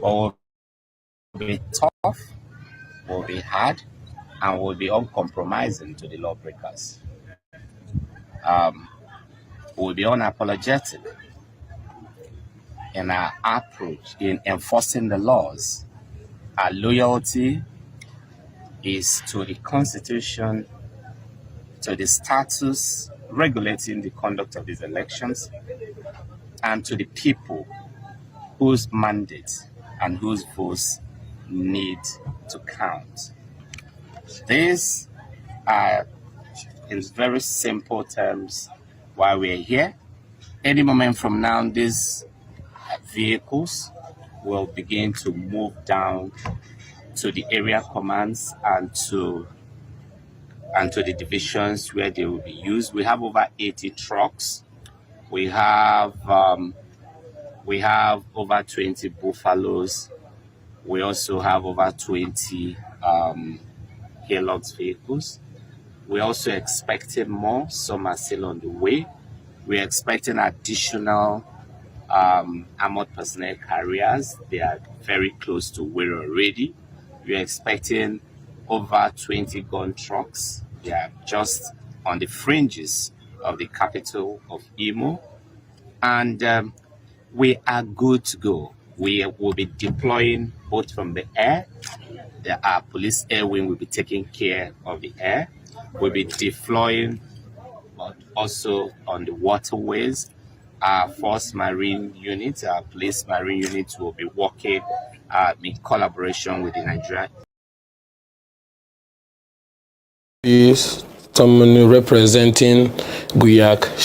but will be tough, will be hard, and will be uncompromising to the lawbreakers. Will be unapologetic in our approach in enforcing the laws. Our loyalty is to the Constitution, to the statutes regulating the conduct of these elections, and to the people whose mandate and whose votes need to count. These are, in very simple terms, why we're here. Any moment from now, these vehicles will begin to move down to the area commands and to the divisions where they will be used. We have over 80 trucks. We have over 20 buffaloes. We also have over 20 Hilux vehicles. We're also expecting more. Some are still on the way. We're expecting additional armored personnel carriers. They are very close to where already. We're expecting over 20 gun trucks. They are just on the fringes of the capital of Imo. And we are good to go. We will be deploying both from the air. Our police air wing will be taking care of the air. We'll be deploying, but also on the waterways. Our Force Marine unit, our police marine unit will be working in collaboration with the Nigeria. Is someone representing Guyak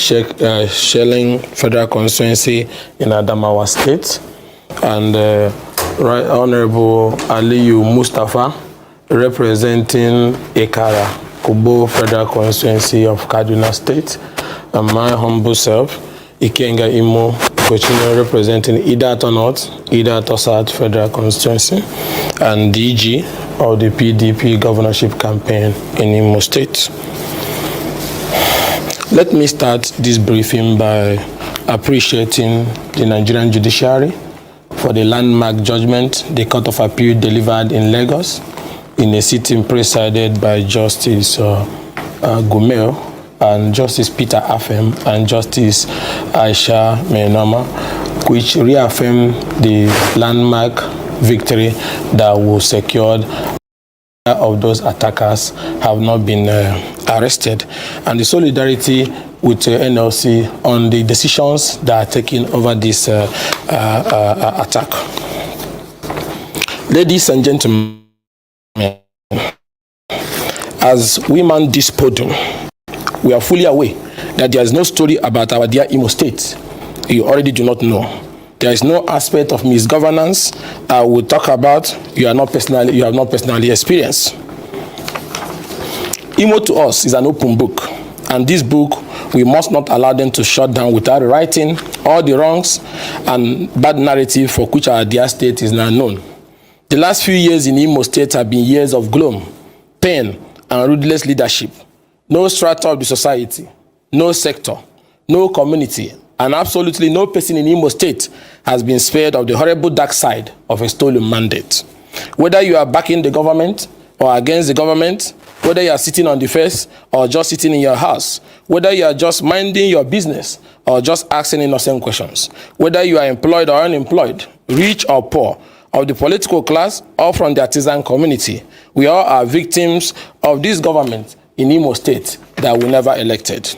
Shelling Federal Constituency in Adamawa State, and Right Honorable Aliyu Mustafa representing Ekara Kubo Federal Constituency of Kaduna State, and my humble self, Ikenga Imo Kochino, representing Idato North, Idato South Federal Constituency, and DG of the PDP governorship campaign in Imo State. Let me start this briefing by appreciating the Nigerian judiciary for the landmark judgment the Court of Appeal delivered in Lagos in a sitting presided by Justice Gumeo and Justice Peter Afem and Justice Aisha Menoma, which reaffirmed the landmark victory that was secured. Of those attackers have not been arrested, and the solidarity with NLC on the decisions that are taken over this attack. Ladies and gentlemen, as we man this podium, we are fully aware that there is no story about our dear Imo State you already do not know. There is no aspect of misgovernance I will talk about you have not personally experienced. Imo to us is an open book, and this book we must not allow them to shut down without writing all the wrongs and bad narrative for which our dear state is now known. The last few years in Imo State have been years of gloom, pain, and ruthless leadership. No strata of the society, no sector, no community, and absolutely no person in Imo State has been spared of the horrible dark side of a stolen mandate. Whether you are backing the government or against the government, whether you are sitting on the fence or just sitting in your house, whether you are just minding your business or just asking innocent questions, whether you are employed or unemployed, rich or poor, of the political class or from the artisan community, we all are victims of this government in Imo State that we never elected.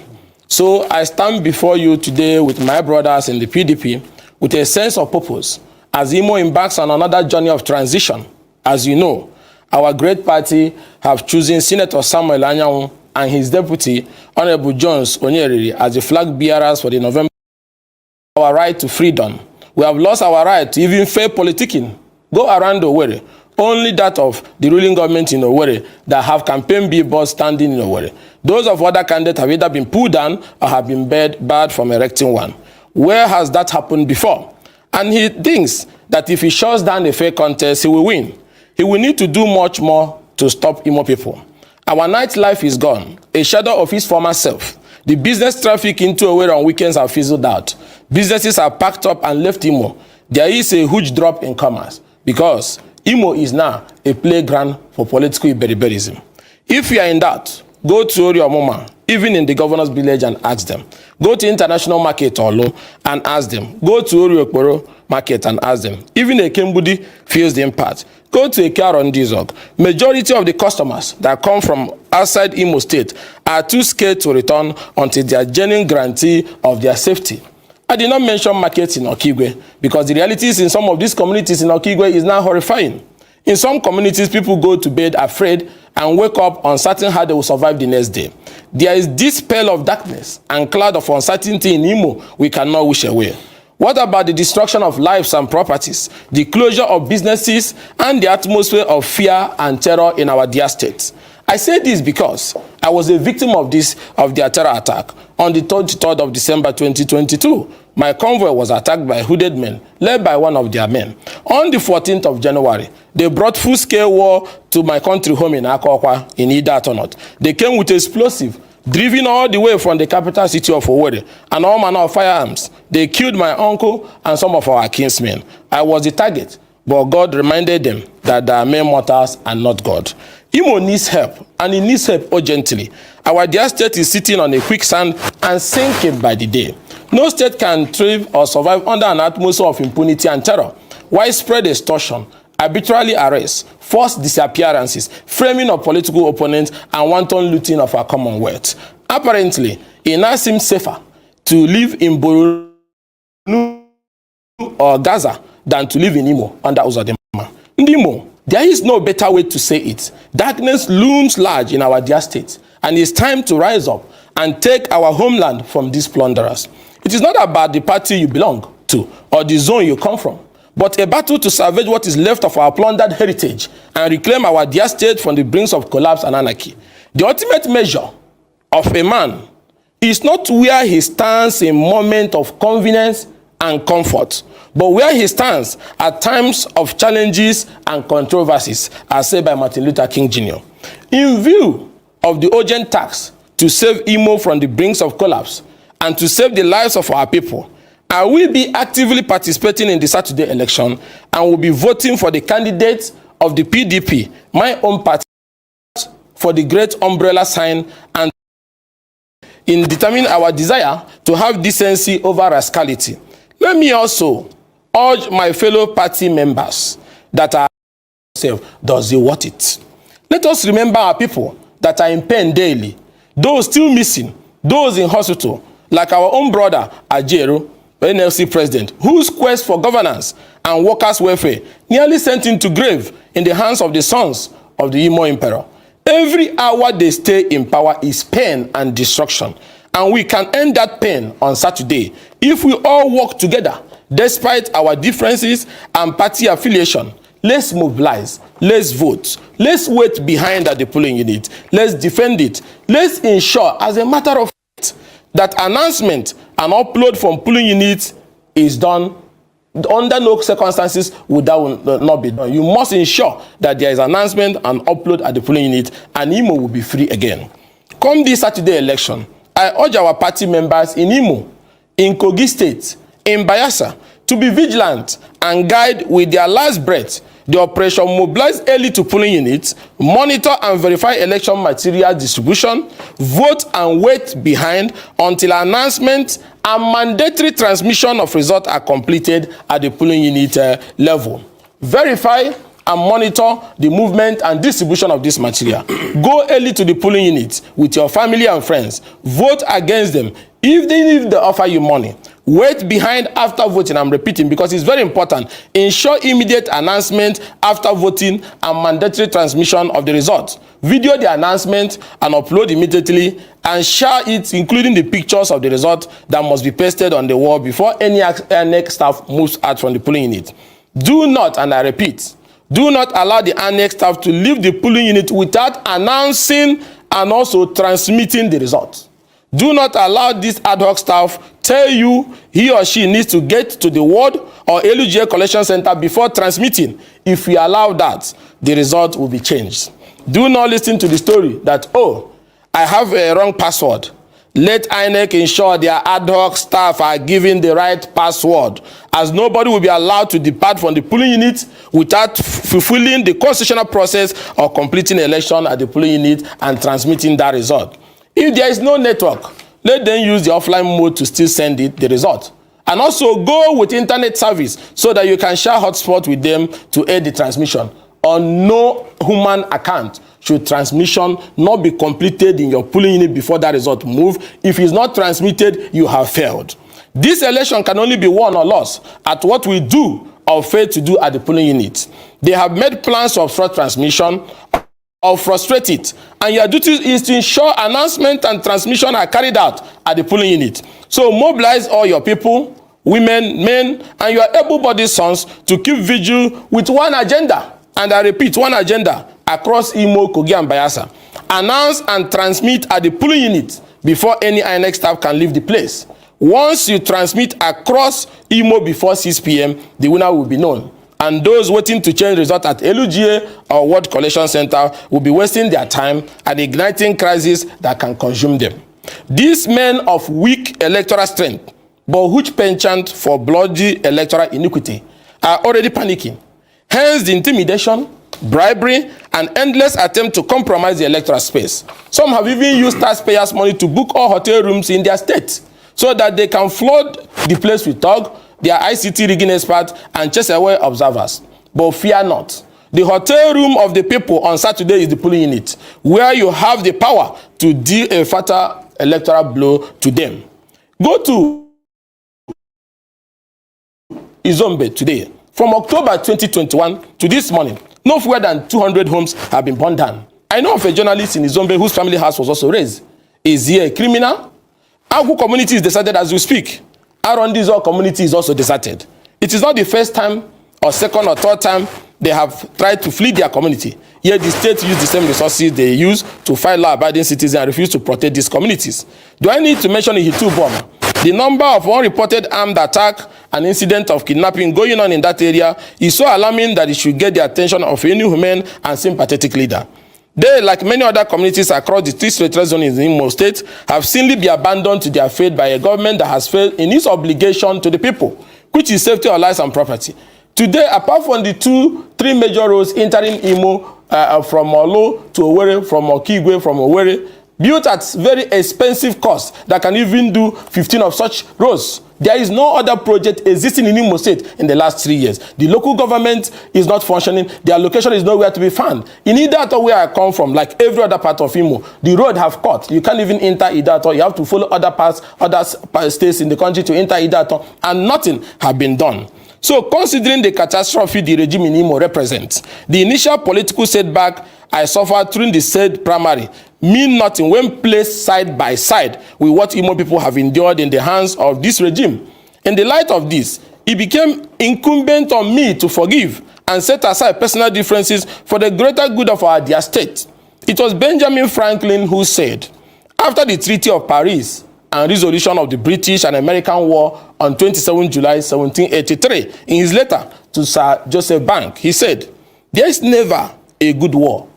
So I stand before you today with my brothers in the PDP with a sense of purpose as Imo embarks on another journey of transition. As you know, our great party have chosen Senator Samuel Anyanwu and his deputy, Honorable Jones Onyeriri, as the flag bearers for the November. Our right to freedom. We have lost our right to even fair politicking. Go around Owerri. Only that of the ruling government in Owerri that have campaign billboards standing in Owerri. Those of other candidates have either been pulled down or have been barred from erecting one. Where has that happened before? And he thinks that if he shuts down a fair contest, he will win. He will need to do much more to stop Imo people. Our nightlife is gone, a shadow of his former self. The business traffic into Owerri on weekends have fizzled out. Businesses are packed up and left Imo. There is a huge drop in commerce. because Imo is now a playground for political iberiberism. If you are in doubt, go to Oriomoma, even in the governor's village, and ask them. Go to International Market Olo and ask them. Go to Oriokporo Market and ask them. Even a Kembudi feels the impact. Go to a Karondizog. Majority of the customers that come from outside Imo State are too scared to return until they are genuine guarantee of their safety. I did not mention markets in Okigwe because the realities in some of these communities in Okigwe is now horrifying. In some communities, people go to bed afraid and wake up uncertain how they will survive the next day. There is this spell of darkness and cloud of uncertainty in Imo we cannot wish away. What about the destruction of lives and properties, the closure of businesses, and the atmosphere of fear and terror in our dear state? I say this because I was a victim of their terror attack on the 23rd of December 2022. My convoy was attacked by hooded men, led by one of their men. On the 14th of January, they brought full-scale war to my country home in Akokwa, in Ida Tonot. They came with explosive, driven all the way from the capital city of Owerri, and all manner of firearms. They killed my uncle and some of our kinsmen. I was the target, but God reminded them that they are mere mortals and not God. Imo needs help, and it needs help urgently. Our dear state is sitting on a quicksand and sinking by the day. No state can thrive or survive under an atmosphere of impunity and terror. Widespread extortion, arbitrary arrests, forced disappearances, framing of political opponents, and wanton looting of our commonwealth. Apparently, it now seems safer to live in Borno or Gaza than to live in Imo under Uzodimma. Imo, there is no better way to say it. Darkness looms large in our dear state, and it's time to rise up and take our homeland from these plunderers. It is not about the party you belong to or the zone you come from, but a battle to salvage what is left of our plundered heritage and reclaim our dear state from the brink of collapse and anarchy. The ultimate measure of a man is not where he stands in moments of convenience and comfort, but where he stands at times of challenges and controversies, as said by Martin Luther King Jr. In view of the urgent task to save Imo from the brink of collapse and to save the lives of our people, I will be actively participating in the Saturday election and will be voting for the candidates of the PDP, my own party, for the great umbrella sign, and in determining our desire to have decency over rascality. Let me also urge my fellow party members that are does he want it? Let us remember our people that are in pain daily, those still missing, those in hospital, like our own brother Ajero, NLC president, whose quest for governance and workers' welfare nearly sent him to grave in the hands of the sons of the Imo emperor. Every hour they stay in power is pain and destruction, and we can end that pain on Saturday if we all work together despite our differences and party affiliation. Let's mobilize, let's vote, let's wait behind at the polling unit, let's defend it, let's ensure as a matter of fact that announcement and upload from polling units is done. Under no circumstances would that not be done. You must ensure that there is announcement and upload at the polling unit, and Imo will be free again. Come this Saturday election, I urge our party members in Imo, in Kogi State, in Bayelsa, to be vigilant and guide with their last breath the operation mobilize early to polling units, monitor and verify election material distribution, vote and wait behind until announcement and mandatory transmission of results are completed at the polling unit level. Verify and monitor the movement and distribution of this material. Go early to the polling units with your family and friends. Vote against them if they offer you money. Wait behind after voting. I'm repeating because it's very important. Ensure immediate announcement after voting and mandatory transmission of the results. Video the announcement and upload immediately and share it, including the pictures of the result that must be pasted on the wall before any Inec staff moves out from the polling unit. Do not, and I repeat, do not allow the Inec staff to leave the polling unit without announcing and also transmitting the results. Do not allow this ad hoc staff tell you he or she needs to get to the ward or LUGA collection center before transmitting. If we allow that, the result will be changed. Do not listen to the story that, oh, I have a wrong password. Let INEC ensure their ad hoc staff are given the right password as nobody will be allowed to depart from the polling unit without fulfilling the constitutional process or completing election at the polling unit and transmitting that result. If there is no network, let them use the offline mode to still send the result. And also go with internet service so that you can share hotspot with them to aid the transmission. On no human account should transmission not be completed in your polling unit before that result move. If it's not transmitted, you have failed. This election can only be won or lost at what we do or fail to do at the polling unit. They have made plans to obstruct transmission or frustrate it, and your duty is to ensure announcement and transmission are carried out at the polling unit. So mobilize all your people, women, men, and your able-bodied sons to keep vigil with one agenda, and I repeat, one agenda across Imo, Kogi, and Bayelsa. Announce and transmit at the polling unit before any Inec staff can leave the place. Once you transmit across Imo before 6 p.m., the winner will be known. And those waiting to change result at LUGA or World Collection Center will be wasting their time and igniting crises that can consume them. These men of weak electoral strength, but which penchant for bloody electoral iniquity, are already panicking. Hence the intimidation, bribery, and endless attempt to compromise the electoral space. Some have even used taxpayers' money to book all hotel rooms in their state, so that they can flood the place with thug, their ICT rigging experts, and chase away observers. But fear not. The hotel room of the people on Saturday is the polling unit, where you have the power to deal a fatal electoral blow to them. Go to Izombe today. From October 2021 to this morning, no fewer than 200 homes have been burned down. I know of a journalist in Izombe whose family house was also razed. Is he a criminal? Agu community is deserted as we speak. Arondizo community is also deserted. It is not the first time or second or third time they have tried to flee their community. Yet the state used the same resources they use to fight law-abiding citizens and refuse to protect these communities. Do I need to mention the Hitu bomb? The number of unreported armed attack and incident of kidnapping going on in that area is so alarming that it should get the attention of any human and sympathetic leader. They, like many other communities across the three-state zone in the Imo State, have simply been abandoned to their fate by a government that has failed in its obligation to the people, which is safety of lives and property. Today, apart from the three major roads entering Imo from Olo to Owerri, from Okigwe, from Owerri, built at very expensive cost that can even do 15 of such roads. There is no other project existing in Imo State in the last 3 years. The local government is not functioning. Their location is nowhere to be found. In Idato, where I come from, like every other part of Imo, the road have cut. You can't even enter Idato. You have to follow other parts, other states in the country to enter Idato, and nothing have been done. So, considering the catastrophe the regime in Imo represents, the initial political setback I suffered during the said primary mean nothing when placed side by side with what Imo people have endured in the hands of this regime. In the light of this, it became incumbent on me to forgive and set aside personal differences for the greater good of our dear state. It was Benjamin Franklin who said, after the Treaty of Paris and resolution of the British and American War on 27 July 1783, in his letter to Sir Joseph Banks, he said, there is never a good war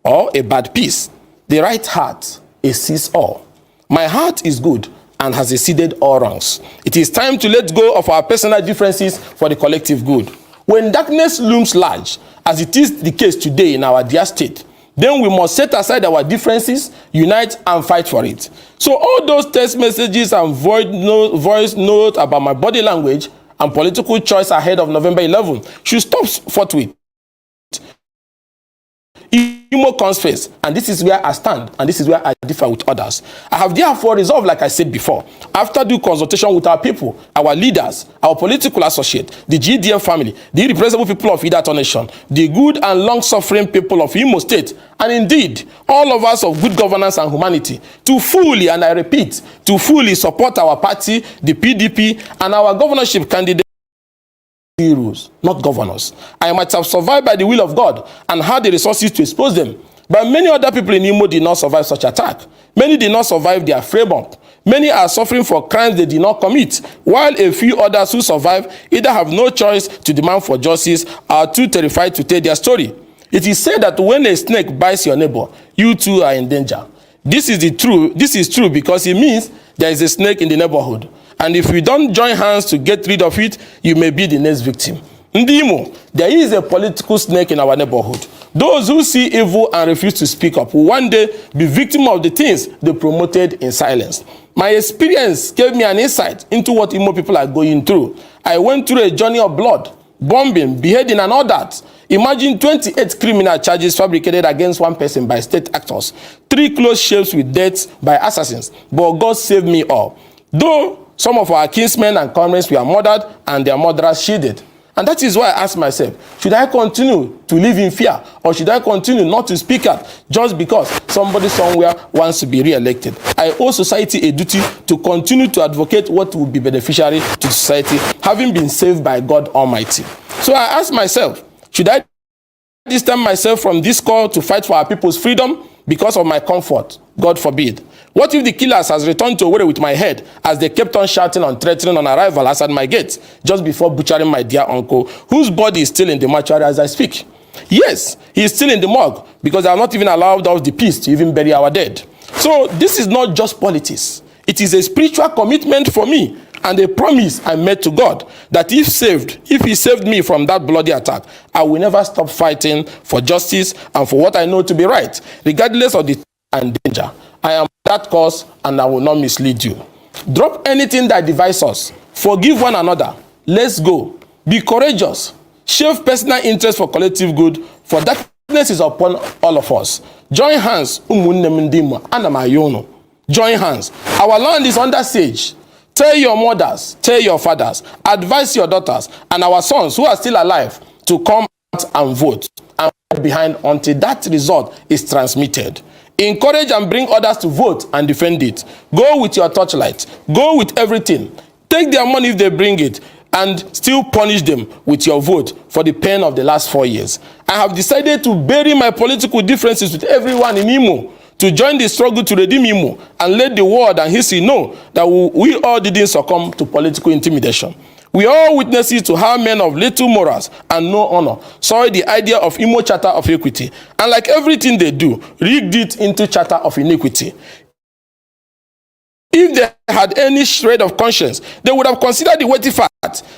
or a bad peace. The right heart exceeds all. My heart is good and has exceeded all wrongs. It is time to let go of our personal differences for the collective good. When darkness looms large, as it is the case today in our dear state, then we must set aside our differences, unite, and fight for it. So all those text messages and voice notes about my body language and political choice ahead of November 11 should stop forthwith. Imo comes first, and this is where I stand, and this is where I differ with others. I have therefore resolved, like I said before, after due consultation with our people, our leaders, our political associates, the GDF family, the irrepressible people of Idato Nation, the good and long-suffering people of Imo State, and indeed, all of us of good governance and humanity, to fully, and I repeat, to fully support our party, the PDP, and our governorship candidate. Heroes, not governors. I might have survived by the will of God and had the resources to expose them. But many other people in Imo did not survive such attack. Many did not survive their frame-up. Many are suffering for crimes they did not commit, while a few others who survive either have no choice to demand for justice or are too terrified to tell their story. It is said that when a snake bites your neighbor, you too are in danger. This is true because it means there is a snake in the neighborhood. And And if we don't join hands to get rid of it, you may be the next victim. Ndimo, there is a political snake in our neighborhood. Those who see evil and refuse to speak up will one day be victim of the things they promoted in silence. My experience gave me an insight into what Imo people are going through. I went through a journey of blood, bombing, beheading, and all that. Imagine 28 criminal charges fabricated against one person by state actors, 3 close shaves with deaths by assassins. But God saved me all. Though some of our kinsmen and comrades were murdered and their murderers shielded. And that is why I ask myself, should I continue to live in fear, or should I continue not to speak out just because somebody somewhere wants to be re-elected? I owe society a duty to continue to advocate what will be beneficiary to society, having been saved by God Almighty. So I ask myself, should I distance myself from this call to fight for our people's freedom because of my comfort? God forbid. What if the killers has returned to Owerri with my head as they kept on shouting and threatening on arrival outside my gate just before butchering my dear uncle, whose body is still in the mortuary as I speak? Yes, he is still in the morgue because I have not even allowed us the peace to even bury our dead. So this is not just politics. It is a spiritual commitment for me and a promise I made to God that if he saved me from that bloody attack, I will never stop fighting for justice and for what I know to be right, regardless of the and danger. I am that cause and I will not mislead you. Drop anything that divides us. Forgive one another. Let's go. Be courageous. Shave personal interest for collective good, for darkness is upon all of us. Join hands. Join hands. Our land is under siege. Tell your mothers, tell your fathers, advise your daughters and our sons who are still alive to come out and vote and wait behind until that result is transmitted. Encourage and bring others to vote and defend it. Go with your torchlight. Go with everything. Take their money if they bring it and still punish them with your vote for the pain of the last 4 years. I have decided to bury my political differences with everyone in Imo, to join the struggle to redeem Imo and let the world and history know that we all didn't succumb to political intimidation. We are witnesses to how men of little morals and no honor saw the idea of Imo Charter of Equity, and like everything they do, rigged it into Charter of Iniquity. If they had any shred of conscience, they would have considered the weighty fact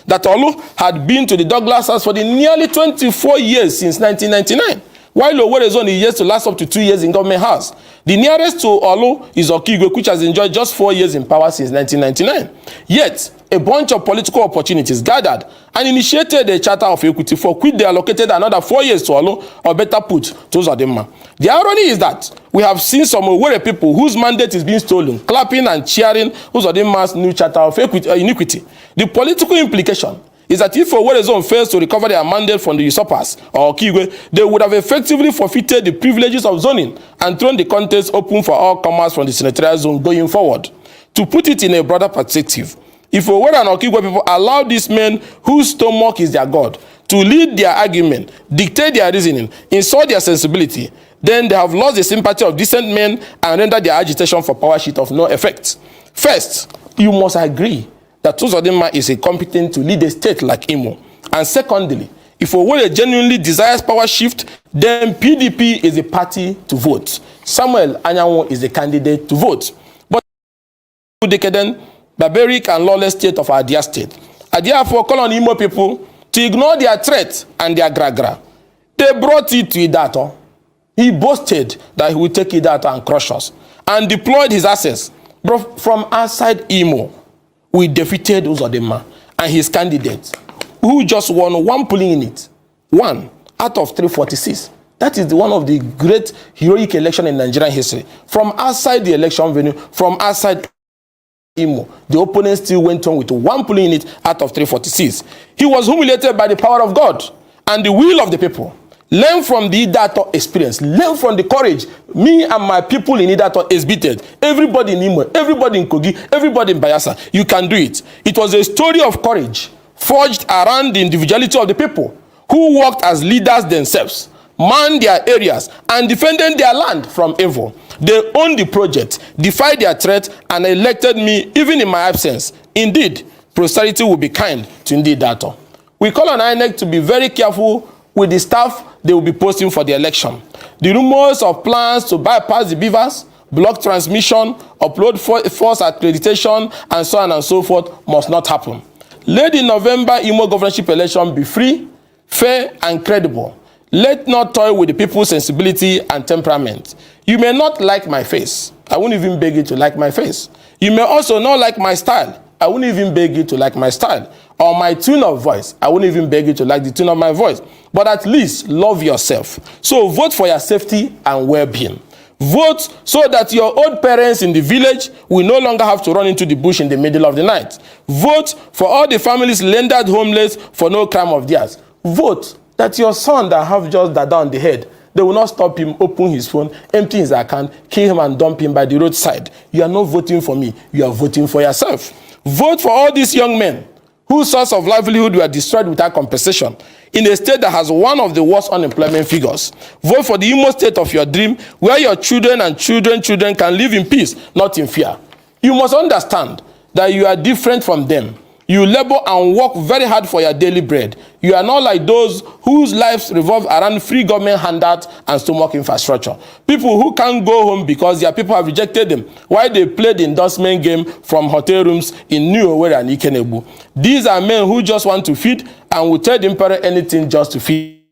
that Olu had been to the Douglas House for the nearly 24 years since 1999. While Owerri zone is yet to last up to 2 years in government house. The nearest to Olu is Okigwe, which has enjoyed just 4 years in power since 1999. Yet, a bunch of political opportunities gathered and initiated a charter of equity for which they allocated another 4 years to Olu, or better put, to Uzodimma. The irony is that we have seen some Owerri people whose mandate is being stolen, clapping and cheering Uzodimma's new charter of iniquity. The political implication is that if Owerri zone fails to recover their mandate from the usurpers or Okigwe, they would have effectively forfeited the privileges of zoning and thrown the contest open for all comers from the senatorial zone going forward. To put it in a broader perspective, if Owerri and Okigwe people allow these men whose stomach is their God to lead their argument, dictate their reasoning, insult their sensibility, then they have lost the sympathy of decent men and rendered their agitation for power sheet of no effect. First, you must agree that Uzodimma is incompetent to lead a state like Imo. And secondly, if Owerri genuinely desires power shift, then PDP is a party to vote. Samuel Anyanwu is the candidate to vote. But the decadent, barbaric and lawless state of our dear state, I therefore call on Imo people to ignore their threat and their gra-gra. They brought it to Idato. He boasted that he would take Idato and crush us, and deployed his assets. But from outside Imo, we defeated Uzodimma and his candidate, who just won 1 polling unit, 1 out of 346. That is one of the great heroic elections in Nigerian history. From outside the election venue, from outside Imo, the opponent still went on with 1 polling unit out of 346. He was humiliated by the power of God and the will of the people. Learn from the Idato experience. Learn from the courage. Me and my people in Idato exhibited. Everybody in Imo, everybody in Kogi, everybody in Bayelsa. You can do it. It was a story of courage forged around the individuality of the people who worked as leaders themselves, manned their areas, and defended their land from evil. They owned the project, defied their threat, and elected me even in my absence. Indeed, posterity will be kind to Idato. We call on Inec to be very careful with the staff they will be posting for the election. The rumors of plans to bypass the beavers block transmission, upload false accreditation, and so on and so forth must not happen. Let the November Imo governorship election be free, fair, and credible. Let not toy with the people's sensibility and temperament. You may not like my face. I won't even beg you to like my face. You may also not like my style. I won't even beg you to like my style. Or my tone of voice. I won't even beg you to like the tone of my voice. But at least love yourself. So vote for your safety and well-being. Vote so that your old parents in the village will no longer have to run into the bush in the middle of the night. Vote for all the families rendered homeless for no crime of theirs. Vote that your son that have just dada on the head, they will not stop him, open his phone, empty his account, kill him and dump him by the roadside. You are not voting for me. You are voting for yourself. Vote for all these young men whose source of livelihood were destroyed without compensation in a state that has one of the worst unemployment figures. Vote for the Imo state of your dream, where your children and children can live in peace, not in fear. You must understand that you are different from them. You labor and work very hard for your daily bread. You are not like those whose lives revolve around free government handouts and stomach infrastructure. People who can't go home because their people have rejected them while they play the endorsement game from hotel rooms in New Owerri and Ikenebu. These are men who just want to feed and will tell the emperor anything just to feed.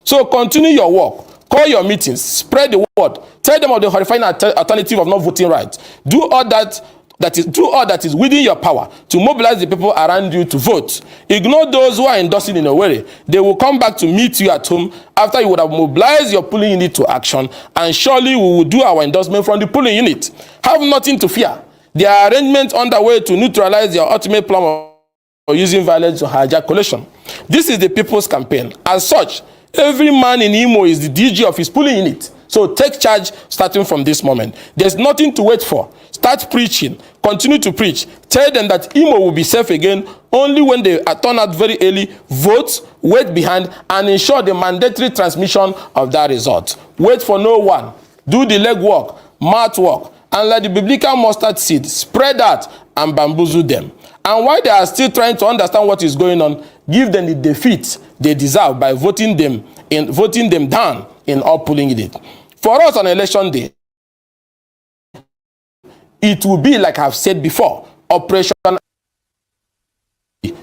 So continue your work. Call your meetings. Spread the word. Tell them of the horrifying alternative of not voting right. Do all that is within your power to mobilize the people around you to vote. Ignore those who are endorsing in Owerri. They will come back to meet you at home after you would have mobilized your polling unit to action, and surely we will do our endorsement from the polling unit. Have nothing to fear. There are arrangements underway to neutralize your ultimate plan of using violence to hijack coalition. This is the people's campaign. As such, every man in Imo is the DG of his polling unit. So take charge starting from this moment. There's nothing to wait for. Start preaching. Continue to preach. Tell them that Imo will be safe again only when they turn out very early, vote, wait behind, and ensure the mandatory transmission of that result. Wait for no one. Do the legwork, mouth work, and let the biblical mustard seed spread out and bamboozle them. And while they are still trying to understand what is going on, give them the defeat they deserve by voting them down in all polling units. For us on election day, it will be like I've said before, operation.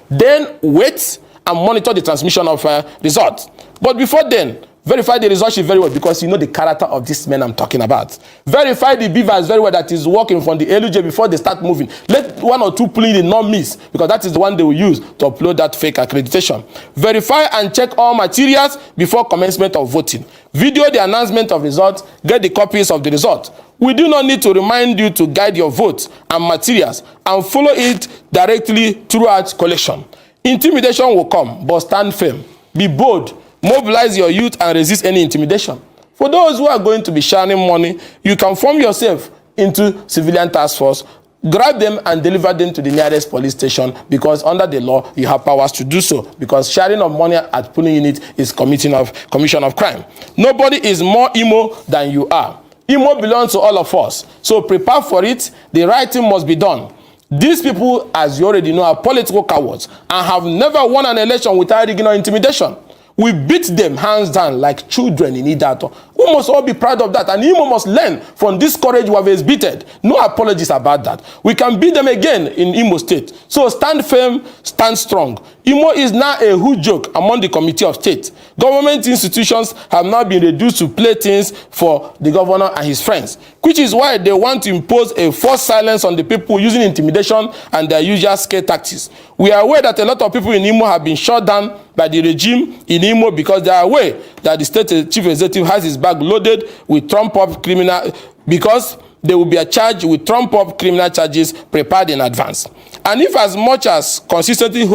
Then wait and monitor the transmission of results. But before then, verify the results very well, because you know the character of this man I'm talking about. Verify the beavers very well that is working from the LUJ before they start moving. Let one or two polling not miss, because that is the one they will use to upload that fake accreditation. Verify and check all materials before commencement of voting. Video the announcement of results, get the copies of the result. We do not need to remind you to guide your votes and materials and follow it directly throughout collection. Intimidation will come, but stand firm. Be bold. Mobilize your youth and resist any intimidation. For those who are going to be sharing money, you can form yourself into civilian task force, grab them and deliver them to the nearest police station, because under the law, you have powers to do so, because sharing of money at polling unit is commission of crime. Nobody is more Imo than you are. Imo belongs to all of us, so prepare for it. The right thing must be done. These people, as you already know, are political cowards and have never won an election without rigging or intimidation. We beat them hands down like children in Idato. We must all be proud of that, and Imo must learn from this courage we have exhibited. No apologies about that. We can beat them again in Imo State. So stand firm, stand strong. Imo is now a hood joke among the Committee of State. Government institutions have now been reduced to playthings for the governor and his friends, which is why they want to impose a forced silence on the people using intimidation and their usual scare tactics. We are aware that a lot of people in Imo have been shut down by the regime in Imo because they are aware that the state chief executive has his bag loaded with trumped-up criminal, because they will be charged with trumped-up criminal charges prepared in advance. And if as much as consistently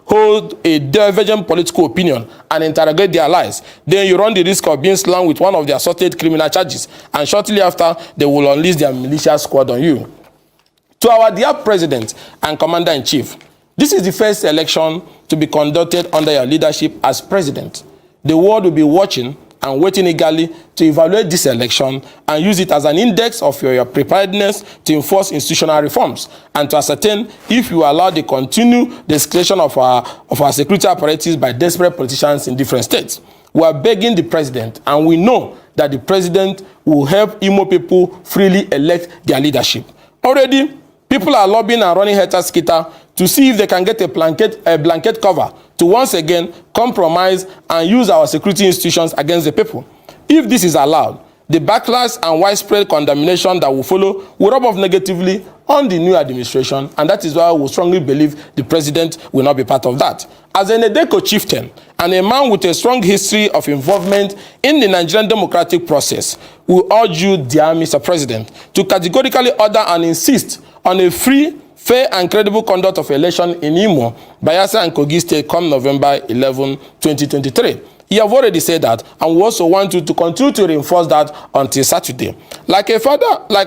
hold a divergent political opinion and interrogate their lies, then you run the risk of being slammed with one of their assorted criminal charges, and shortly after, they will unleash their militia squad on you. To our dear President and Commander-in-Chief, this is the first election to be conducted under your leadership as president. The world will be watching and waiting eagerly to evaluate this election and use it as an index of your preparedness to enforce institutional reforms and to ascertain if you allow the continued escalation of our security apparatus by desperate politicians in different states. We are begging the president, and we know that the president will help Imo people freely elect their leadership. Already, people are lobbying and running head-to-skitter to see if they can get a blanket cover to once again compromise and use our security institutions against the people. If this is allowed, the backlash and widespread condemnation that will follow will rub off negatively on the new administration, and that is why we strongly believe the president will not be part of that. As an Edeko chieftain and a man with a strong history of involvement in the Nigerian democratic process, we urge you, dear Mr. President, to categorically order and insist on a free, fair and credible conduct of election in Imo, Bayelsa and Kogi State come November 11, 2023. You have already said that, and we also want you to continue to reinforce that until Saturday. Like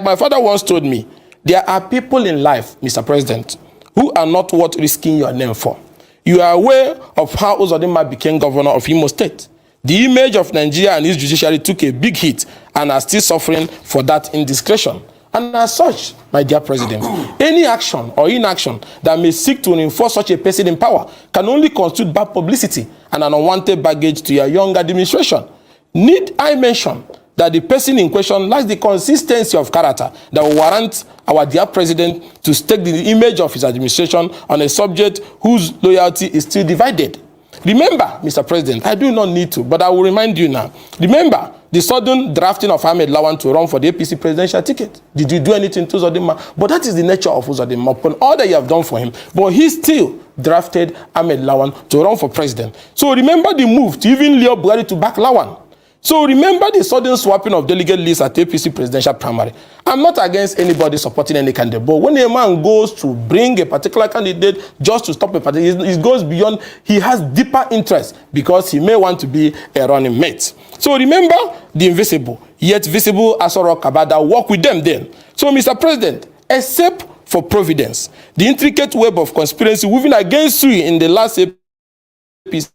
my father once told me, there are people in life, Mr. President, who are not worth risking your name for. You are aware of how Uzodimma became governor of Imo State. The image of Nigeria and its judiciary took a big hit and are still suffering for that indiscretion. And as such, my dear President, any action or inaction that may seek to reinforce such a person in power can only constitute bad publicity and an unwanted baggage to your young administration. Need I mention that the person in question lacks the consistency of character that will warrant our dear President to stake the image of his administration on a subject whose loyalty is still divided? Remember, Mr. President, I do not need to, but I will remind you now. Remember the sudden drafting of Ahmed Lawan to run for the APC presidential ticket. Did you do anything to Uzodimma? But that is the nature of Uzodimma, upon all that you have done for him. But he still drafted Ahmed Lawan to run for president. So remember the move to even Leo Buhari to back Lawan. So remember the sudden swapping of delegate lists at APC presidential primary. I'm not against anybody supporting any candidate, but when a man goes to bring a particular candidate just to stop a party, it goes beyond. He has deeper interest because he may want to be a running mate. So remember the invisible, yet visible Asoro Kabada, work with them then. So Mr. President, except for providence, the intricate web of conspiracy weaving against you in the last APC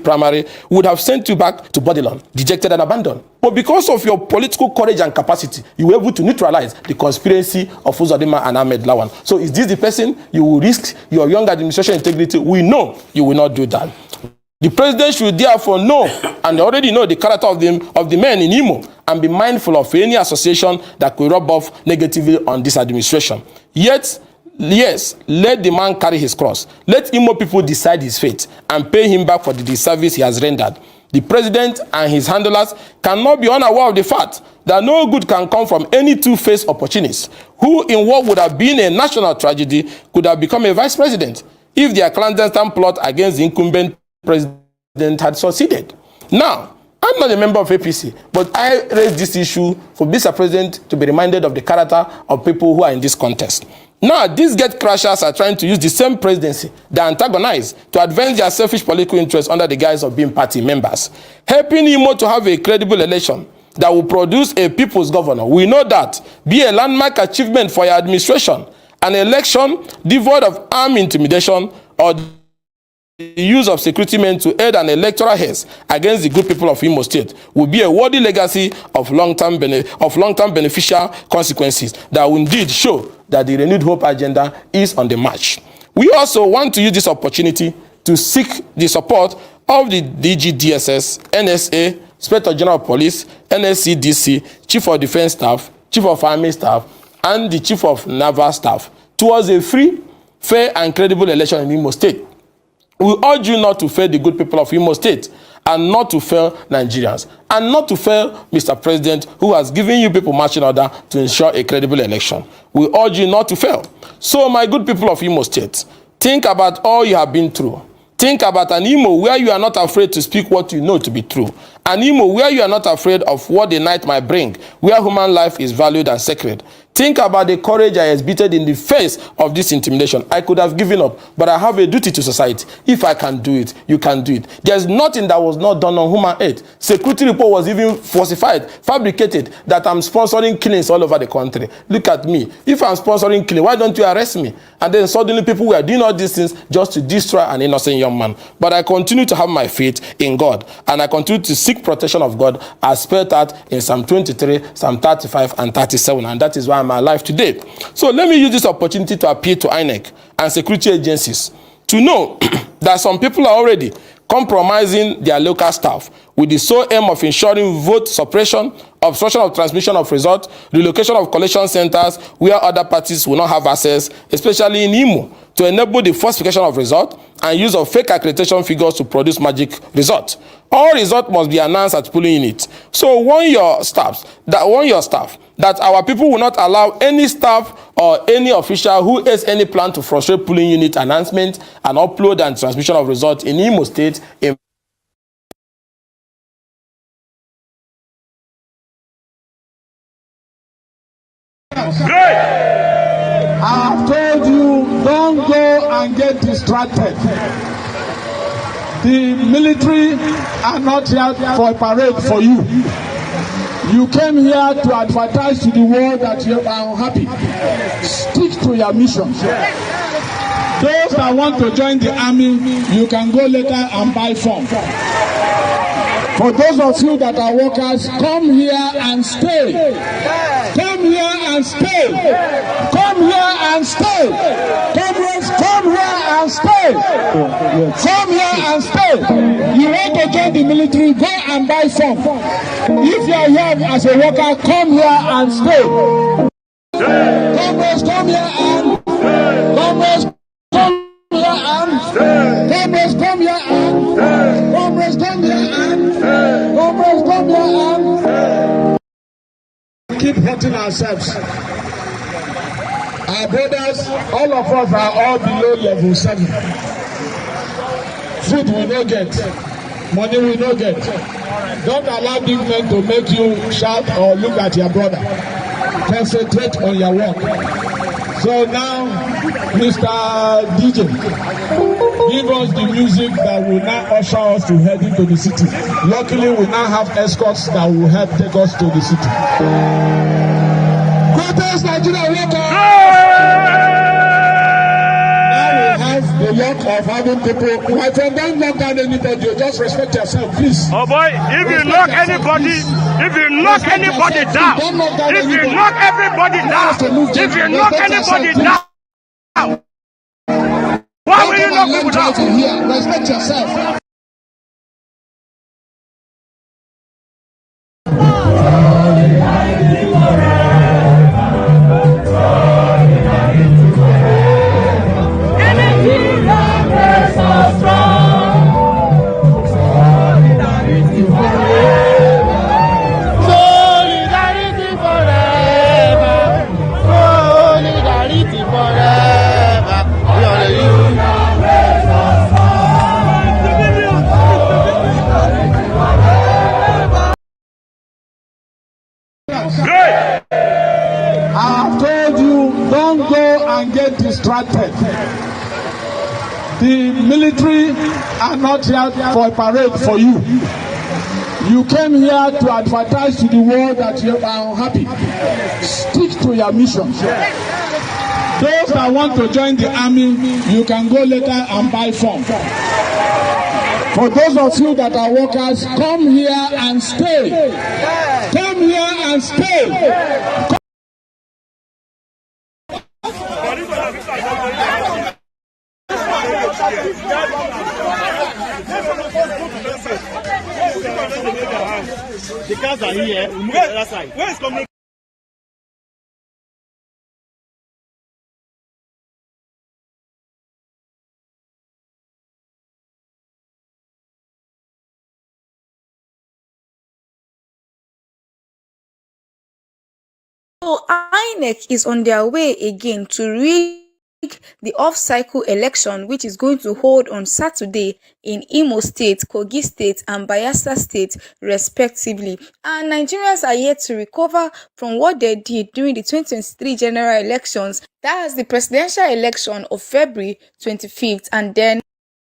primary would have sent you back to Bodilon, dejected and abandoned. But because of your political courage and capacity, you were able to neutralize the conspiracy of Uzodimma and Ahmed Lawan. So is this the person you will risk your young administration integrity? We know you will not do that. The president should therefore know, and already know, the character of the men in Imo, and be mindful of any association that could rub off negatively on this administration. Yet, yes, let the man carry his cross. Let Imo people decide his fate and pay him back for the disservice he has rendered. The president and his handlers cannot be unaware of the fact that no good can come from any two-faced opportunist who, in what would have been a national tragedy, could have become a vice president if their clandestine plot against the incumbent president had succeeded. Now, I'm not a member of APC, but I raise this issue for Mr. President to be reminded of the character of people who are in this contest. Now, these gate crashers are trying to use the same presidency they antagonize to advance their selfish political interests under the guise of being party members. Helping Imo to have a credible election that will produce a people's governor, we know that, be a landmark achievement for your administration. An election devoid of armed intimidation or the use of security men to aid an electoral haste against the good people of Imo State will be a worthy legacy of long-term beneficial consequences that will indeed show that the renewed hope agenda is on the march. We also want to use this opportunity to seek the support of the DGDSS, NSA, Inspector General of Police, NSCDC, Chief of Defense Staff, Chief of Army Staff, and the Chief of Naval Staff towards a free, fair, and credible election in Imo State. We urge you not to fail the good people of Imo State, and not to fail Nigerians, and not to fail Mr. President, who has given you people marching order to ensure a credible election. We urge you not to fail. So, my good people of Imo State, think about all you have been through. Think about an Imo where you are not afraid to speak what you know to be true. An Imo where you are not afraid of what the night might bring, where human life is valued and sacred. Think about the courage I exhibited in the face of this intimidation. I could have given up, but I have a duty to society. If I can do it, you can do it. There's nothing that was not done on human aid. Security report was even falsified, fabricated, that I'm sponsoring killings all over the country. Look at me. If I'm sponsoring killing, why don't you arrest me? And then suddenly people were doing all these things just to destroy an innocent young man. But I continue to have my faith in God, and I continue to seek protection of God as spelled out in Psalm 23, Psalm 35, and 37. And that is why I'm alive today. So let me use this opportunity to appeal to Inec and security agencies to know that some people are already compromising their local staff with the sole aim of ensuring vote suppression, obstruction of transmission of results, relocation of collection centers where other parties will not have access, especially in Imo, to enable the falsification of results and use of fake accreditation figures to produce magic results. All results must be announced at polling unit. So warn your staff that our people will not allow any staff or any official who has any plan to frustrate polling unit announcement and upload and transmission of results in Imo State. Great! I've told you, don't go and get distracted. The military are not here for a parade for you. You came here to advertise to the world that you are unhappy. Stick to your mission. Those that want to join the army, you can go later and buy form. For those of you that are workers, come here and stay. Come here and stay. Come here and stay. Come here and stay. Come here and stay. You want to join the military, go and buy some. If you are here as a worker, come here and stay. Comrades, come here and comrades, come here and comrades, come here and comrades, come here and comrades, come here and keep hurting ourselves. Our brothers, all of us are all below level 7. Food we no get, money we no get. Don't allow big men to make you shout or look at your brother. Concentrate on your work. So now, Mr. DJ, give us the music that will now usher us to head into the city. Luckily, we now have escorts that will help take us to the city. Greatest Nigerian worker! Now we have the luck of having people. My friend, don't knock down anybody. Just respect yourself, please. Oh boy, if you knock anybody down, if you knock everybody down, why will you knock people down? Respect yourself. Great! I've told you, don't go and get distracted. The military are not here for a parade for you. You came here to advertise to the world that you are unhappy. Stick to your mission. Those that want to join the army, you can go later and buy form. For those of you that are workers, come here and stay. Come here and stay. The cars are here. Move to the other side. Where is coming? So Inec is on their way again to rig the off-cycle election, which is going to hold on Saturday in Imo State, Kogi State, and Bayelsa State, respectively. And Nigerians are yet to recover from what they did during the 2023 general elections. That is the presidential election of February 25th, and then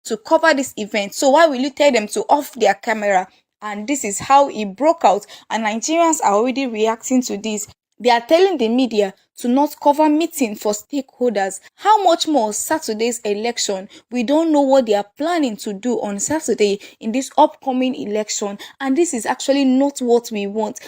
to cover this event. So why will you tell them to off their camera? And this is how it broke out, and Nigerians are already reacting to this. They are telling the media to not cover meeting for stakeholders. How much more Saturday's election? We don't know what they are planning to do on Saturday in this upcoming election, and this is actually not what we want.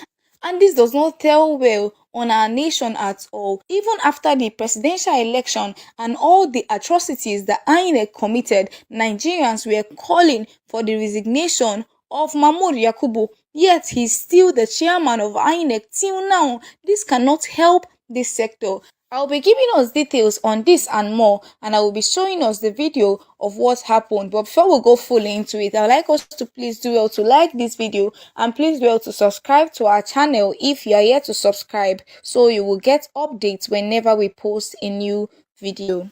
And this does not tell well on our nation at all. Even after the presidential election and all the atrocities that Inec committed, Nigerians were calling for the resignation of Mahmoud Yakubu, yet he's still the chairman of Inec till now. This cannot help this sector. I'll be giving us details on this and more, and I will be showing us the video of what happened. But before we go fully into it, I'd like us to please do well to like this video and please do well to subscribe to our channel if you are yet to subscribe, so you will get updates whenever we post a new video.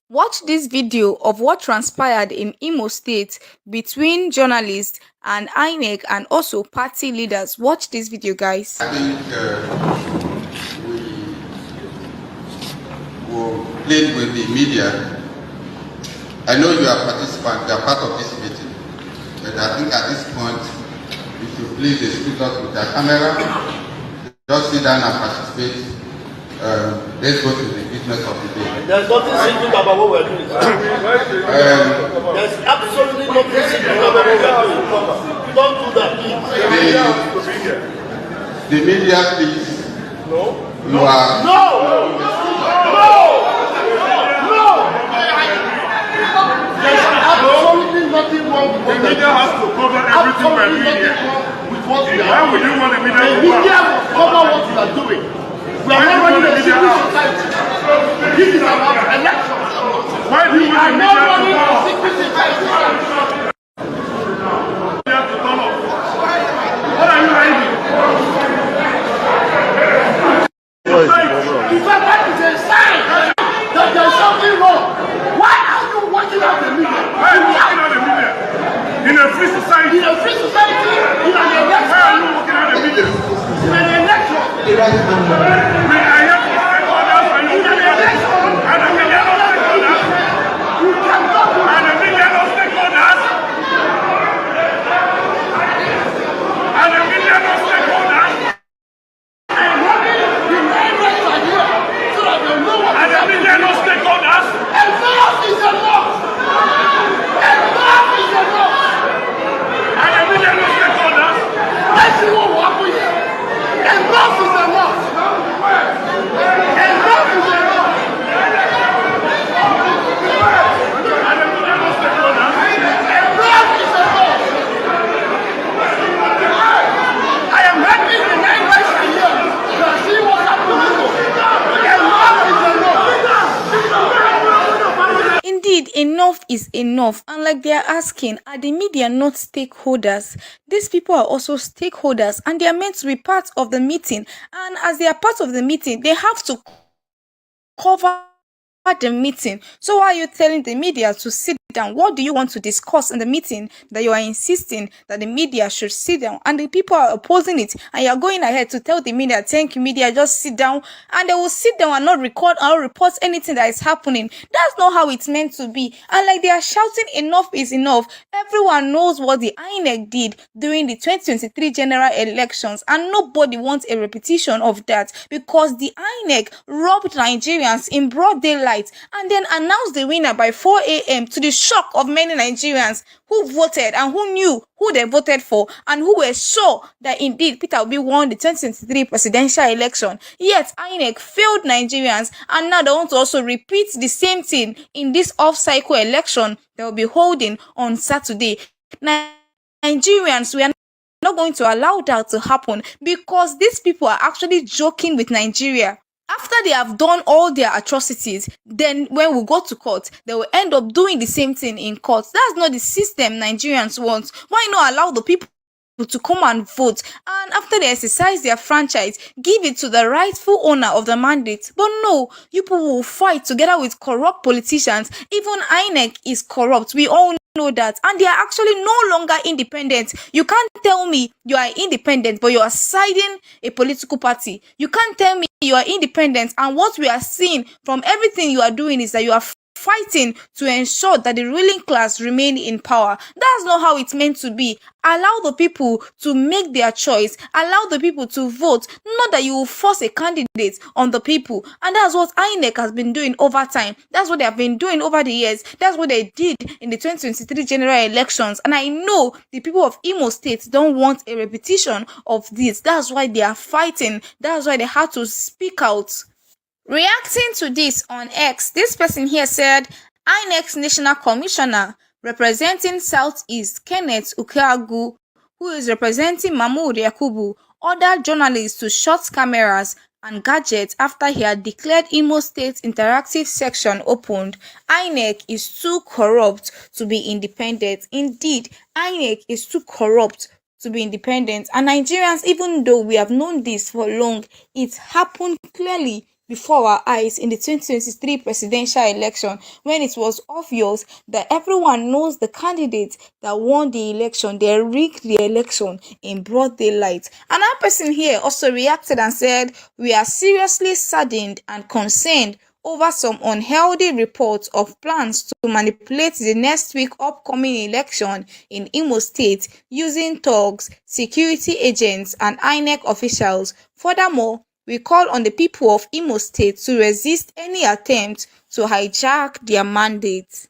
Watch this video of what transpired in Imo State between journalists and Inec and also party leaders. Watch this video, guys. I think will plead with the media. I know you are participants, you are part of this meeting, but I think at this point you should please excuse us with the camera. Just sit down and participate. Let's go to the business of the day. There's nothing secret about what we're doing. There's absolutely nothing secret about what we're doing. Don't do that, please. The media, please. No. You are. No. There's absolutely nothing wrong with The media has to cover everything we're doing here. With what we are Why would you want the media to will cover what we are doing. We are not running a secret society. This is about elections. Why do you want the not media running to a secret society. turn off? What are you hiding? In fact, that is a sign that there's something wrong. Why are you watching out the media? Why are you looking at the media? In a free society? In a free society, in an election. Why are you looking at the media? In an election. We are here to protect others and you In an election. and the media don't take orders. You cannot do And the media don't take orders. And the media don't take orders. and running the main rights are here so that they know what And is the media happening. don't take orders. Enough is enough. Enough is enough. And the media don't take orders. Let's see what will happen here. Enough is enough. Enough is enough. And the media don't take orders. Enough is enough. I am happy the nine rights are here. You are seeing what's happening. Enough is enough. Indeed, enough is enough. And like they are asking, are the media not stakeholders? These people are also stakeholders and they are meant to be part of the meeting. And as they are part of the meeting, they have to cover the meeting. So why are you telling the media to sit down? What do you want to discuss in the meeting that you are insisting that the media should sit down? And the people are opposing it, and you are going ahead to tell the media, thank you media, just sit down, and they will sit down and not record or report anything that is happening. That's not how it's meant to be. And like they are shouting enough is enough, everyone knows what the Inec did during the 2023 general elections, and nobody wants a repetition of that, because the Inec robbed Nigerians in broad daylight and then announced the winner by 4 a.m. to the shock of many Nigerians who voted and who knew who they voted for and who were sure that indeed Peter Obi won the 2023 presidential election. Yet INEC failed Nigerians, and now they want to also repeat the same thing in this off-cycle election they will be holding on Saturday. Nigerians, we are not going to allow that to happen, because these people are actually joking with Nigeria. After they have done all their atrocities, then when we go to court, they will end up doing the same thing in court. That's not the system Nigerians want. Why not allow the people to come and vote, and after they exercise their franchise, give it to the rightful owner of the mandate? But no, you people will fight together with corrupt politicians. Even INEC is corrupt. We all know that, and they are actually no longer independent. You can't tell me you are independent but you are siding a political party. You can't tell me you are independent and what we are seeing from everything you are doing is that you are fighting to ensure that the ruling class remain in power. That's not how it's meant to be. Allow the people to make their choice. Allow the people to vote. Not that you will force a candidate on the people. And that's what Inec has been doing over time. That's what they have been doing over the years. That's what they did in the 2023 general elections. And I know the people of Imo State don't want a repetition of this. That's why they are fighting. That's why they had to speak out. Reacting to this on X, this person here said, INEC's National Commissioner representing Southeast, Kenneth Ukeagu, who is representing Mahmoud Yakubu, ordered journalists to shut cameras and gadgets after he had declared Imo State interactive section opened. INEC is too corrupt to be independent. Indeed, INEC is too corrupt to be independent. And Nigerians, even though we have known this for long, it happened clearly before our eyes in the 2023 presidential election, when it was obvious that everyone knows the candidate that won the election. They rigged the election in broad daylight. Another person here also reacted and said, "We are seriously saddened and concerned over some unhealthy reports of plans to manipulate the next week upcoming election in Imo State using thugs, security agents, and INEC officials. Furthermore, we call on the people of Imo State to resist any attempt to hijack their mandate."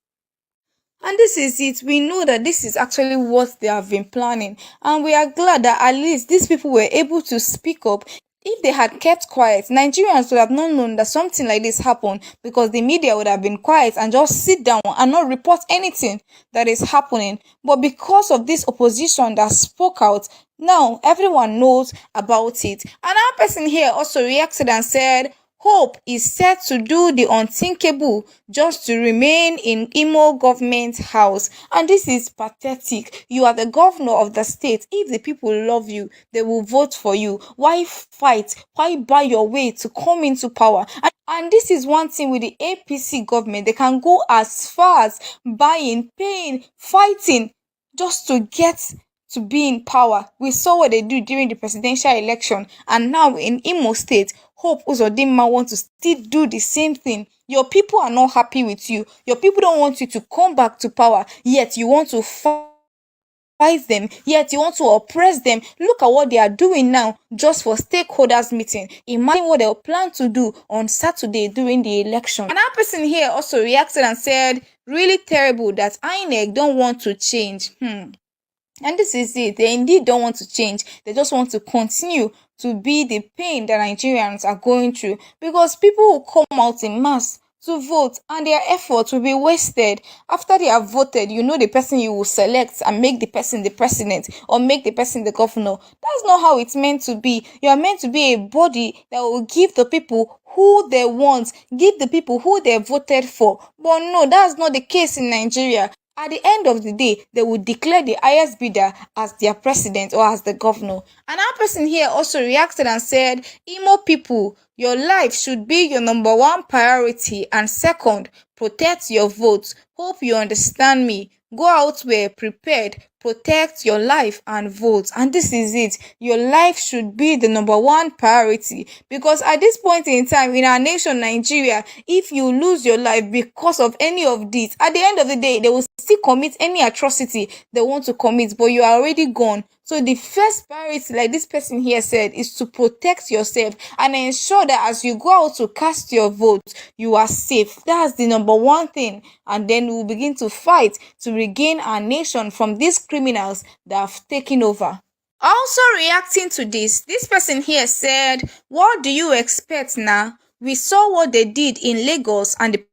And this is it. We know that this is actually what they have been planning. And we are glad that at least these people were able to speak up. If they had kept quiet, Nigerians would have not known that something like this happened, because the media would have been quiet and just sit down and not report anything that is happening. But because of this opposition that spoke out, now everyone knows about it. Another person here also reacted and said, "Hope is set to do the unthinkable just to remain in Imo government house." And this is pathetic. You are the governor of the state. If the people love you, they will vote for you. Why fight? Why buy your way to come into power? And this is one thing with the APC government. They can go as far as buying, paying, fighting just to get to be in power. We saw what they do during the presidential election, and now in Imo State, Hope Uzodimma want to still do the same thing. Your people are not happy with you. Your people don't want you to come back to power, yet you want to fight them, yet you want to oppress them. Look at what they are doing now just for stakeholders meeting. Imagine what they'll plan to do on Saturday during the election. Another person here also reacted and said, "Really terrible that INEC don't want to change." And this is it. They indeed don't want to change. They just want to continue to be the pain that Nigerians are going through, because people will come out in mass to vote and their efforts will be wasted. After they have voted, you know the person you will select and make the person the president or make the person the governor. That's not how it's meant to be. You are meant to be a body that will give the people who they want, give the people who they voted for. But no, that's not the case in Nigeria. At the end of the day, they will declare the highest bidder as their president or as the governor. Another person here also reacted and said, "Imo people, your life should be your number one priority, and second, protect your votes. Hope you understand me. Go out well prepared, protect your life and vote." And this is it. Your life should be the number one priority, because at this point in time in our nation, Nigeria, if you lose your life because of any of these, at the end of the day, they will still commit any atrocity they want to commit, but you are already gone. So the first priority, like this person here said, is to protect yourself and ensure that as you go out to cast your vote, you are safe. That's the number one thing. And then we'll begin to fight to regain our nation from these criminals that have taken over. Also reacting to this person here said, "What do you expect now? We saw what they did in Lagos and the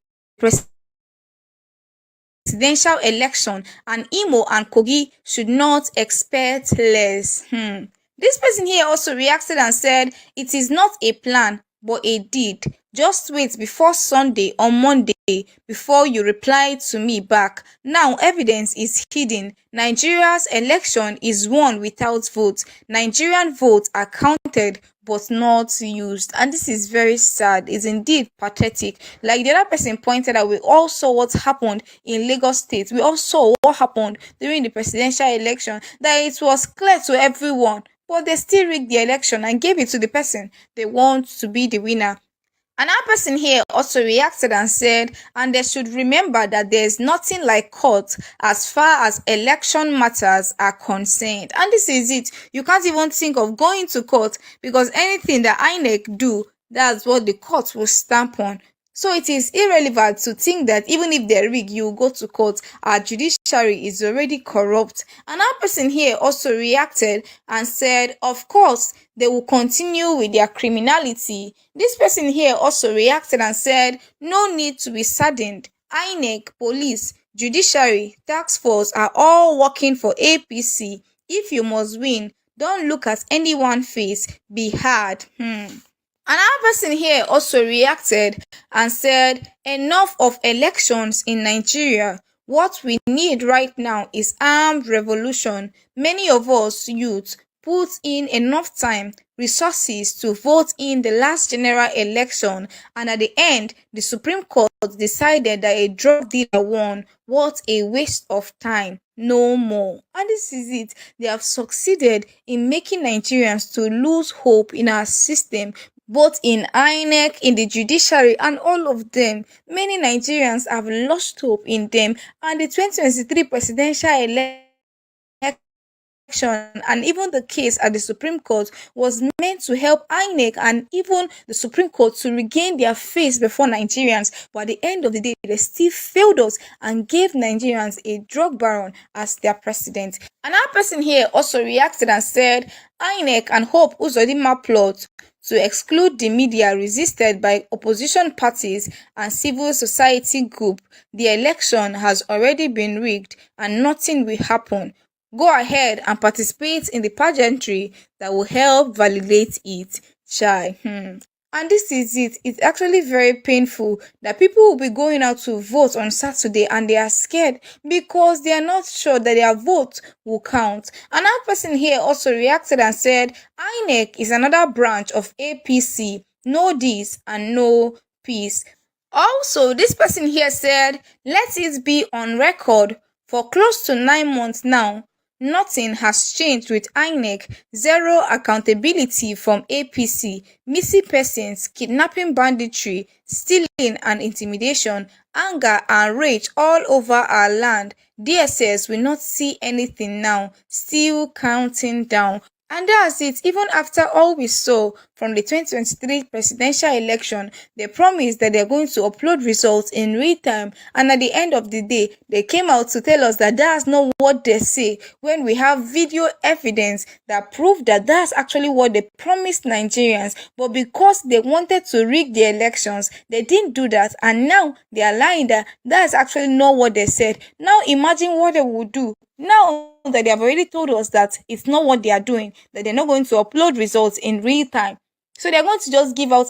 presidential election, and Imo and Kogi should not expect less." This person here also reacted and said, "It is not a plan, but a deed. Just wait before Sunday or Monday before you reply to me back. Now evidence is hidden. Nigeria's election is won without votes. Nigerian votes are counted but not used." And this is very sad. It's indeed pathetic. Like the other person pointed out, we all saw what happened in Lagos State. We all saw what happened during the presidential election, that it was clear to everyone, but they still rigged the election and gave it to the person they want to be the winner. Another person here also reacted and said, and they should remember that there is nothing like court as far as election matters are concerned. And this is it. You can't even think of going to court because anything that Inec do, that's what the court will stamp on. So it is irrelevant to think that even if they rig, you go to court. Our judiciary is already corrupt. Another person here also reacted and said, of course, they will continue with their criminality. This person here also reacted and said, no need to be saddened. Inec, police, judiciary, task force are all working for APC. If you must win, don't look at anyone's face. Be hard. Another person here also reacted and said, enough of elections in Nigeria. What we need right now is armed revolution. Many of us youth put in enough time, resources to vote in the last general election, and at the end, the Supreme Court decided that a drug dealer won. What a waste of time. No more. And this is it. They have succeeded in making Nigerians to lose hope in our system, both in Inec, in the judiciary, and all of them. Many Nigerians have lost hope in them, and the 2023 presidential election and even the case at the Supreme Court was meant to help Inec and even the Supreme Court to regain their face before Nigerians. But at the end of the day, they still failed us and gave Nigerians a drug baron as their president. Another person here also reacted and said, Inec and Hope Uzodimma plot to exclude the media resisted by opposition parties and civil society group. The election has already been rigged and nothing will happen. Go ahead and participate in the pageantry that will help validate it. Chai. And this is it. It's actually very painful that people will be going out to vote on Saturday and they are scared because they are not sure that their vote will count. Another person here also reacted and said, Inec is another branch of APC. No this and no peace. Also, this person here said, let it be on record for close to 9 months now. Nothing has changed with Inec, zero accountability from APC, missing persons, kidnapping, banditry, stealing and intimidation, anger and rage all over our land. DSS will not see anything now, still counting down. And that's it. Even after all we saw from the 2023 presidential election, they promised that they're going to upload results in real time. And at the end of the day, they came out to tell us that that's not what they say, when we have video evidence that proved that that's actually what they promised Nigerians. But because they wanted to rig the elections, they didn't do that. And now they are lying that that's actually not what they said. Now imagine what they would do. Now that they have already told us that it's not what they are doing, that they're not going to upload results in real time. So they're going to just give out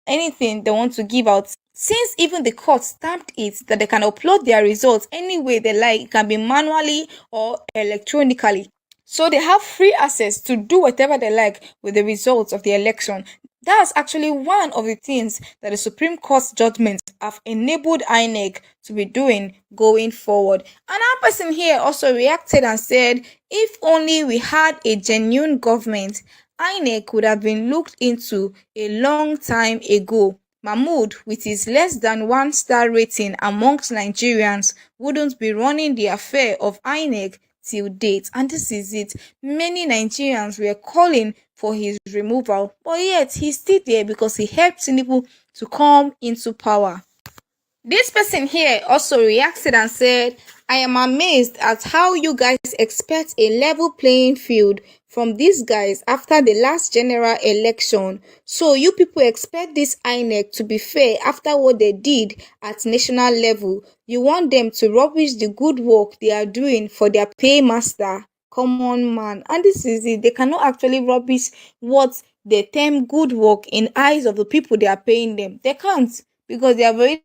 anything they want to give out. Since even the court stamped it that they can upload their results any way they like, it can be manually or electronically. So they have free access to do whatever they like with the results of the election. That's actually one of the things that the Supreme Court's judgments have enabled Inec to be doing going forward. Another person here also reacted and said, if only we had a genuine government, Inec would have been looked into a long time ago. Mahmood, with his less than 1-star rating amongst Nigerians, wouldn't be running the affair of Inec till date. And this is it. Many Nigerians were calling for his removal, but yet he's still there because he helped Tinubu to come into power. This person here also reacted and said, I am amazed at how you guys expect a level playing field from these guys after the last general election. So you people expect this Inec to be fair after what they did at national level. You want them to rubbish the good work they are doing for their paymaster. Come on, man. And this is it. They cannot actually rubbish what they term good work in eyes of the people they are paying them. They can't, because they have already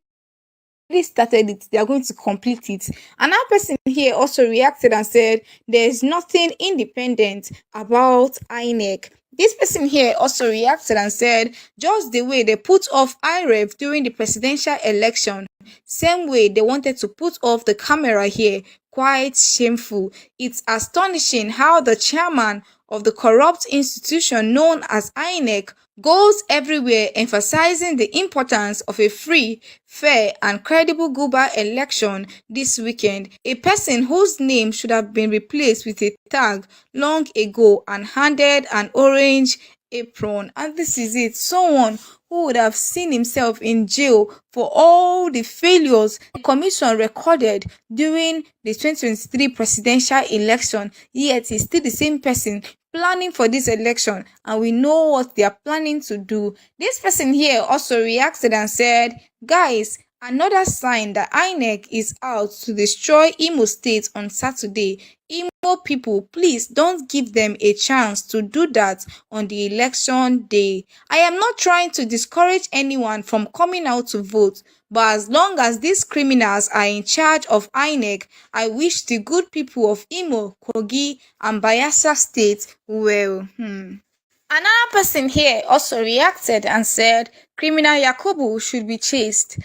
started it, they are going to complete it. Another person here also reacted and said, there's nothing independent about Inec. This person here also reacted and said, just the way they put off IREV during the presidential election, same way they wanted to put off the camera here. Quite shameful. It's astonishing how the chairman of the corrupt institution known as Inec goes everywhere emphasizing the importance of a free, fair, and credible Guba election this weekend. A person whose name should have been replaced with a tag long ago and handed an orange apron. And this is it. Someone who would have seen himself in jail for all the failures the commission recorded during the 2023 presidential election, yet he's still the same person planning for this election, and we know what they are planning to do. This person here also reacted and said, guys, another sign that Inec is out to destroy Imo State on Saturday. Imo people, please don't give them a chance to do that on the election day. I am not trying to discourage anyone from coming out to vote, but as long as these criminals are in charge of Inec, I wish the good people of Imo, Kogi, and Bayelsa State well. Another person here also reacted and said criminal Yakubu should be chased.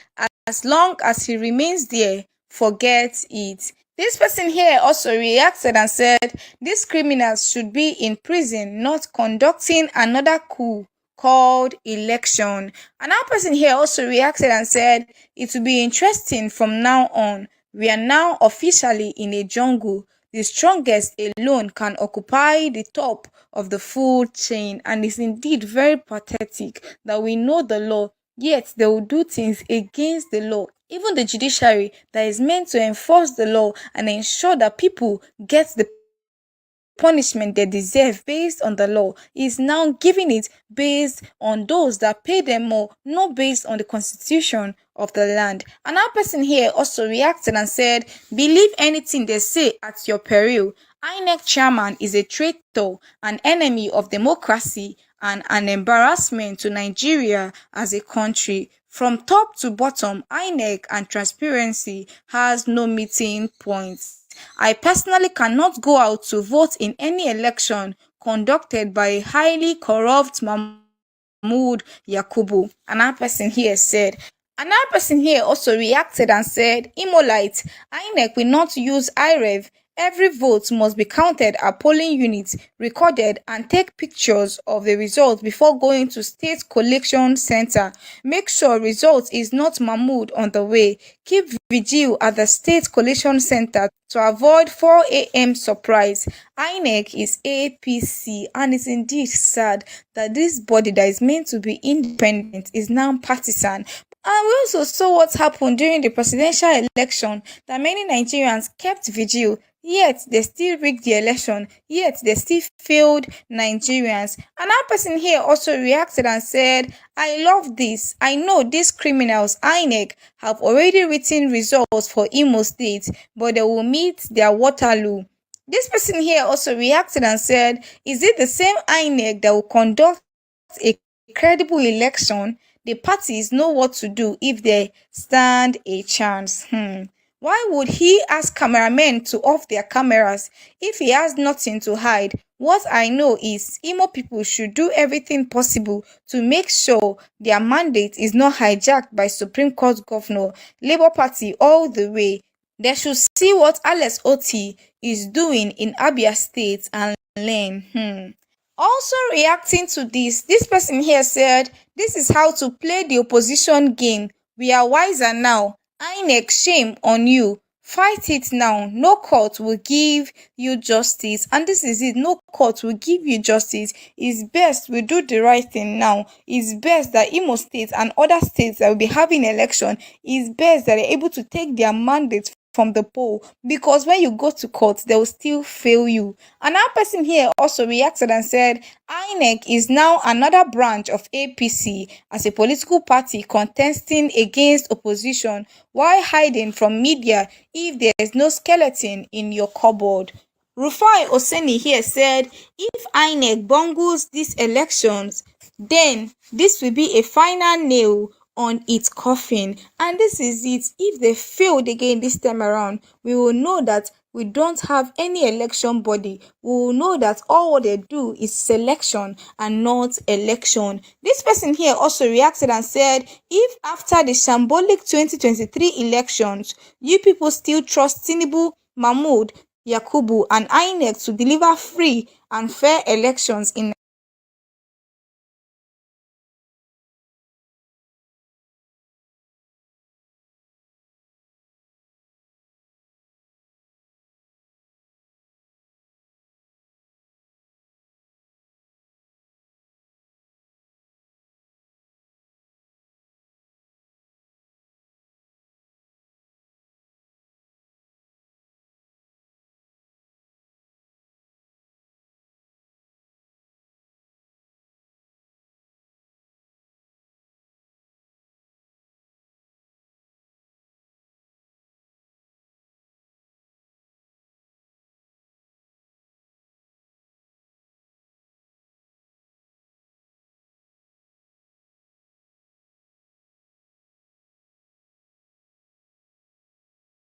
As long as he remains there, forget it. This person here also reacted and said these criminals should be in prison, not conducting another coup called election. Another person here also reacted and said it will be interesting from now on. We are now officially in a jungle. The strongest alone can occupy the top of the food chain, and it's indeed very pathetic that we know the law, yet they will do things against the law. Even the judiciary that is meant to enforce the law and ensure that people get the punishment they deserve based on the law is now giving it based on those that pay them more, not based on the constitution of the land. Another person here also reacted and said, believe anything they say at your peril. Inec chairman is a traitor, an enemy of democracy, and an embarrassment to Nigeria as a country. From top to bottom, Inec and transparency has no meeting points. I personally cannot go out to vote in any election conducted by a highly corrupt Mahmoud Yakubu. Another person here said. Another person here also reacted and said, Imolite, Inec will not use IREV. Every vote must be counted at polling units, recorded, and take pictures of the results before going to State Collection Center. Make sure results is not Mahmoud on the way. Keep vigil at the State Collection Center to avoid 4 a.m. surprise. Inec is APC, and it's indeed sad that this body that is meant to be independent is now partisan. And we also saw what happened during the presidential election, that many Nigerians kept vigil, yet they still rigged the election, yet they still failed Nigerians. Another person here also reacted and said, I love this. I know these criminals, Inec, have already written results for Imo State, but they will meet their Waterloo. This person here also reacted and said, is it the same Inec that will conduct a credible election? The parties know what to do if they stand a chance. Why would he ask cameramen to off their cameras if he has nothing to hide? What I know is Imo people should do everything possible to make sure their mandate is not hijacked by Supreme Court Governor, Labour Party all the way. They should see what Alex Oti is doing in Abia State and learn. Also reacting to this person here said, this is how to play the opposition game. We are wiser now. Inec, shame on you. Fight it now. No court will give you justice. And this is it. No court will give you justice. It's best we do the right thing now. It's best that Imo State and other states that will be having election, it's best that they're able to take their mandates from the poll, because when you go to court, they will still fail you. Another person here also reacted and said, Inec is now another branch of APC as a political party contesting against opposition while hiding from media if there is no skeleton in your cupboard. Rufai Oseni here said, if Inec bungles these elections, then this will be a final nail on its coffin. And this is it. If they failed again this time around, we will know that we don't have any election body. We will know that all what they do is selection and not election. This person here also reacted and said, if after the shambolic 2023 elections, you people still trust Tinubu, Mahmoud, Yakubu, and Inec to deliver free and fair elections in